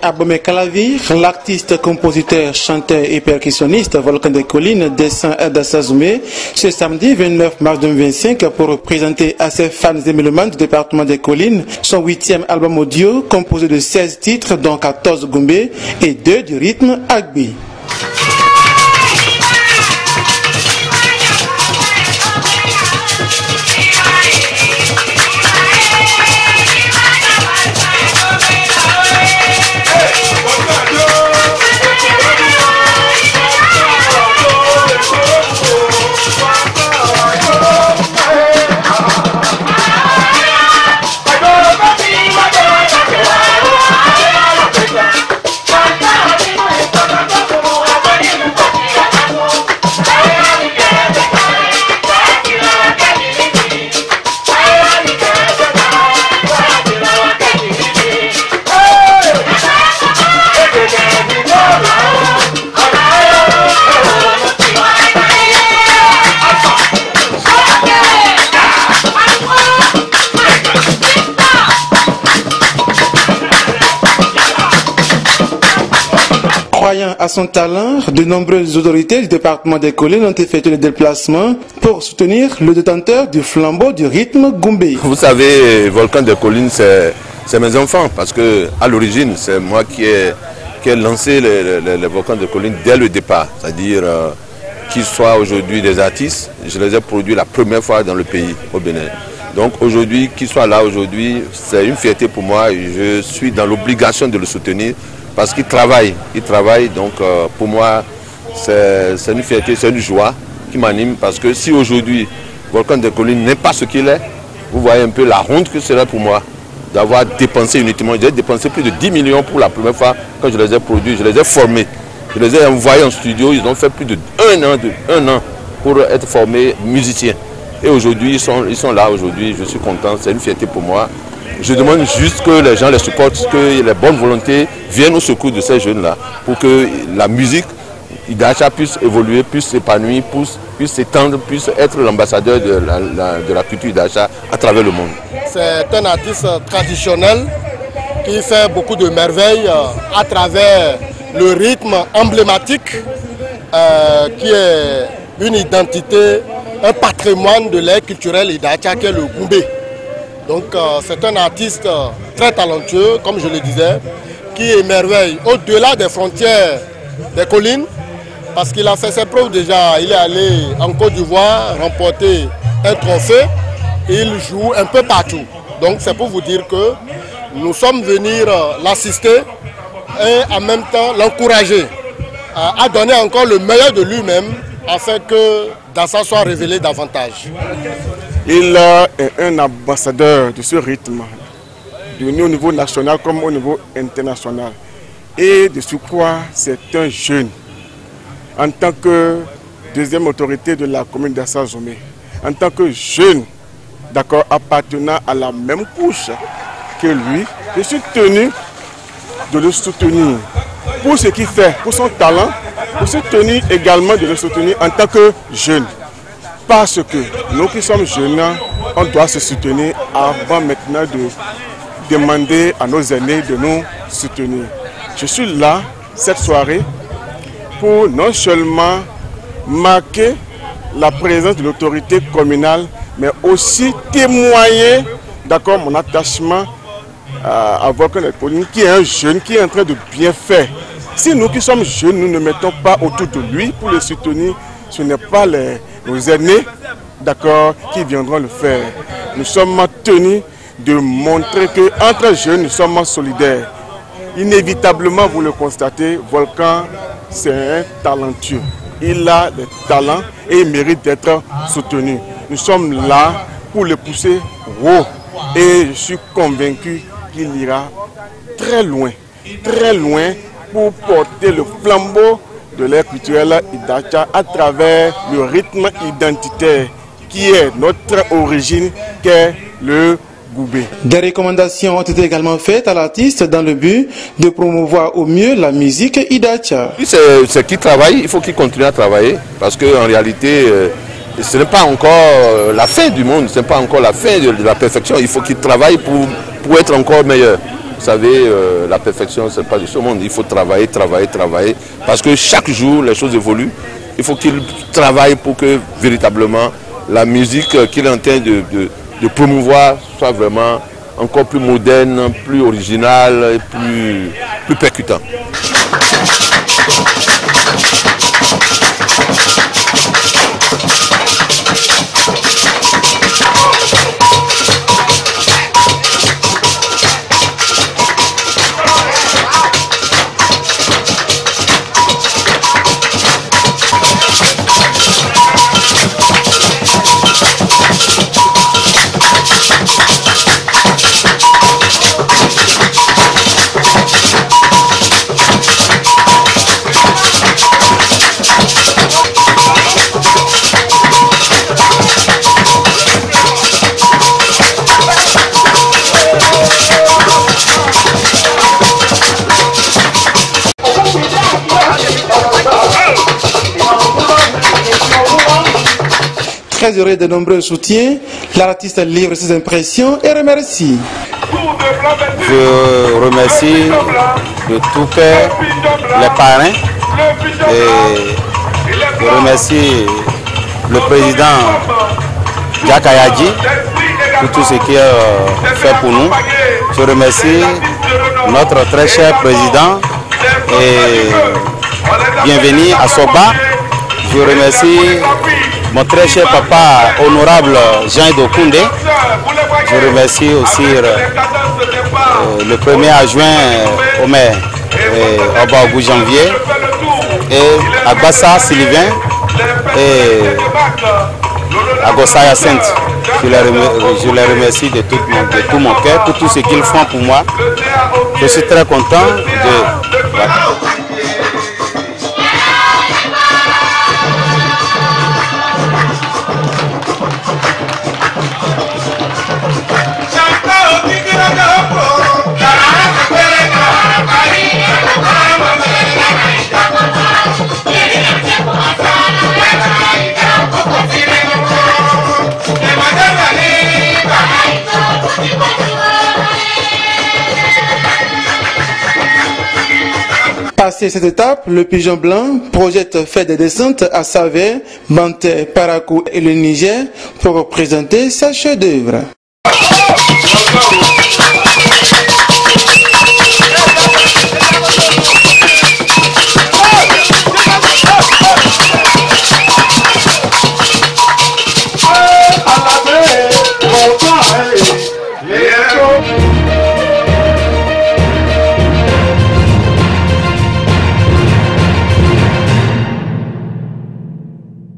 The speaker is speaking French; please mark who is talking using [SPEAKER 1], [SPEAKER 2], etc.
[SPEAKER 1] Abomey Kalavi, l'artiste, compositeur, chanteur et percussionniste Volcan des Collines descend à Dassazoumé ce samedi 29 mars 2025 pour présenter à ses fans et mélomanes du département des Collines son 8e album audio composé de 16 titres dont 14 Goumbé et 2 du rythme Agbi. Croyant à son talent, de nombreuses autorités du département des Collines ont effectué le déplacement pour soutenir le détenteur du flambeau du rythme Goumbé.
[SPEAKER 2] Vous savez, Volcan des Collines, c'est mes enfants, parce que à l'origine, c'est moi qui ai lancé les Volcans des Collines dès le départ. C'est-à-dire qu'ils soient aujourd'hui des artistes, je les ai produits la première fois dans le pays, au Bénin. Donc aujourd'hui, qu'ils soient là aujourd'hui, c'est une fierté pour moi. Je suis dans l'obligation de le soutenir. Parce qu'il travaille, donc pour moi c'est une fierté, c'est une joie qui m'anime parce que si aujourd'hui Volcan des Collines n'est pas ce qu'il est, vous voyez un peu la honte que serait pour moi d'avoir dépensé inutilement. J'ai dépensé plus de 10 millions pour la première fois quand je les ai produits, je les ai formés, je les ai envoyés en studio, ils ont fait plus de un an pour être formés musiciens. Et aujourd'hui ils sont là, aujourd'hui je suis content, c'est une fierté pour moi. Je demande juste que les gens les supportent, que les bonnes volontés viennent au secours de ces jeunes-là pour que la musique Idacha puisse évoluer, puisse s'épanouir, puisse s'étendre, puisse être l'ambassadeur de la culture Idacha à travers le monde.
[SPEAKER 3] C'est un artiste traditionnel qui fait beaucoup de merveilles à travers le rythme emblématique qui est une identité, un patrimoine de l'ère culturelle Idacha qui est le Goumbé. Donc c'est un artiste très talentueux, comme je le disais, qui émerveille au-delà des frontières des collines, parce qu'il a fait ses preuves déjà. Il est allé en Côte d'Ivoire remporter un trophée, et il joue un peu partout. Donc c'est pour vous dire que nous sommes venus l'assister et en même temps l'encourager à donner encore le meilleur de lui-même afin que Dassa soit révélé davantage.
[SPEAKER 4] Il est un ambassadeur de ce rythme, au niveau national comme au niveau international. Et de surcroît, c'est un jeune. En tant que deuxième autorité de la commune d'Dassazoumé, en tant que jeune, d'accord, appartenant à la même couche que lui, je suis tenu de le soutenir pour ce qu'il fait, pour son talent, pour se tenir également de le soutenir en tant que jeune. Parce que nous qui sommes jeunes, on doit se soutenir avant maintenant de demander à nos aînés de nous soutenir. Je suis là cette soirée pour non seulement marquer la présence de l'autorité communale, mais aussi témoigner d'accord, mon attachement à Volcan des Collines, qui est un jeune qui est en train de bien faire. Si nous qui sommes jeunes, nous ne mettons pas autour de lui pour le soutenir, ce n'est pas nos aînés, d'accord, qui viendront le faire. Nous sommes tenus de montrer qu'entre jeunes, nous sommes solidaires. Inévitablement, vous le constatez, Volcan, c'est un talentueux. Il a des talents et il mérite d'être soutenu. Nous sommes là pour le pousser haut. Et je suis convaincu qu'il ira très loin pour porter le flambeau de l'ère culturelle Idacha à travers le rythme identitaire qui est notre origine, qui est le Goumbé.
[SPEAKER 1] Des recommandations ont été également faites à l'artiste dans le but de promouvoir au mieux la musique Idacha.
[SPEAKER 2] C'est qu'il travaille, il faut qu'il continue à travailler parce qu'en réalité, ce n'est pas encore la fin du monde, ce n'est pas encore la fin de la perfection. Il faut qu'il travaille pour être encore meilleur. Vous savez, la perfection, ce n'est pas de ce monde. Il faut travailler, travailler, travailler. Parce que chaque jour, les choses évoluent. Il faut qu'il travaille pour que véritablement la musique qu'il est en train de promouvoir soit vraiment encore plus moderne, plus originale et plus percutante.
[SPEAKER 1] Très heureux de nombreux soutiens, l'artiste livre ses impressions et remercie.
[SPEAKER 5] Je remercie de tout cœur les parrains et je remercie le président Jack Ayadji pour tout ce qu'il a fait pour nous. Je remercie notre très cher président et bienvenue à Soba. Je remercie mon très cher papa honorable Jean Dokoundé. Je remercie aussi le premier adjoint au maire Obaogou Janvier et Agbassa Sylvain et Agossa Yacinthe. Je les remercie de tout mon cœur pour tout ce qu'ils font pour moi. Je suis très content de... Voilà.
[SPEAKER 1] Passé cette étape, le Pigeon Blanc projette faire des descentes à Savé, Banté, Parakou et le Niger pour présenter sa chef-d'œuvre.